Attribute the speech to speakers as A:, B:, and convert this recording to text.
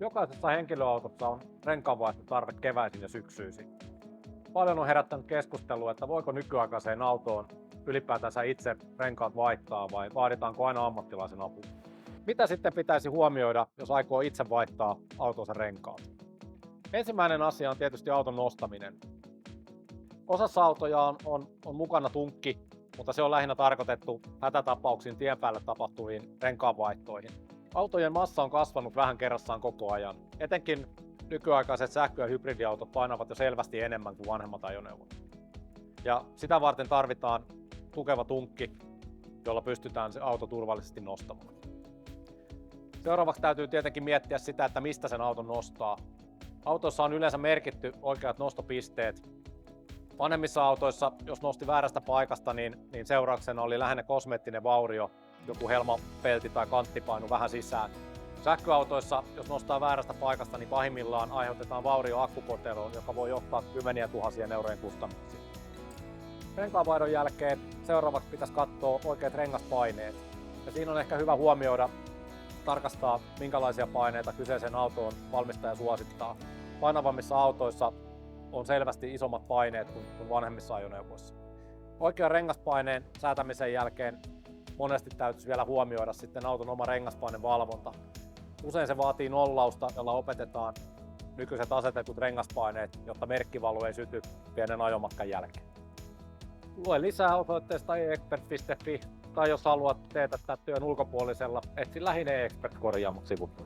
A: Jokaisessa henkilöautossa on renkaanvaihtotarve keväisin ja syksyisin. Paljon on herättänyt keskustelua, että voiko nykyaikaiseen autoon ylipäätänsä itse renkaat vaihtaa vai vaaditaanko aina ammattilaisen apu. Mitä sitten pitäisi huomioida, jos aikoo itse vaihtaa autonsa renkaat? Ensimmäinen asia on tietysti auton nostaminen. Osassa autoja on mukana tunkki, mutta se on lähinnä tarkoitettu hätätapauksiin tien päälle tapahtuviin renkaanvaihtoihin. Autojen massa on kasvanut vähän kerrassaan koko ajan. Etenkin nykyaikaiset sähkö- ja hybridiautot painavat jo selvästi enemmän kuin vanhemmat ajoneuvot. Ja sitä varten tarvitaan tukeva tunkki, jolla pystytään se auto turvallisesti nostamaan. Seuraavaksi täytyy tietenkin miettiä sitä, että mistä sen auton nostaa. Autossa on yleensä merkitty oikeat nostopisteet. Vanhemmissa autoissa, jos nosti väärästä paikasta, niin seurauksena oli lähinnä kosmeettinen vaurio, joku helmapelti tai kantti painu vähän sisään. Sähköautoissa, jos nostaa väärästä paikasta, niin pahimmillaan aiheutetaan vaurio akkupoteroon, joka voi johtaa kymmeniä tuhansien eurojen kustannuksiin. Renkaanvaihdon jälkeen seuraavaksi pitäisi katsoa oikeat rengaspaineet. Ja siinä on ehkä hyvä huomioida, tarkastaa minkälaisia paineita kyseisen autoon valmistaja suosittaa. Painavammissa autoissa on selvästi isommat paineet kuin vanhemmissa ajoneuvoissa. Oikean rengaspaineen säätämisen jälkeen monesti täytyisi vielä huomioida sitten auton oma rengaspainevalvonta. Usein se vaatii nollausta, jolla opetetaan nykyiset asetetut rengaspaineet, jotta merkkivalu ei syty pienen ajomatkan jälkeen. Lue lisää osoitteesta eexpert.fi tai jos haluat teetättää työn ulkopuolisella, etsi lähin eXpert-korjaamot sivulta.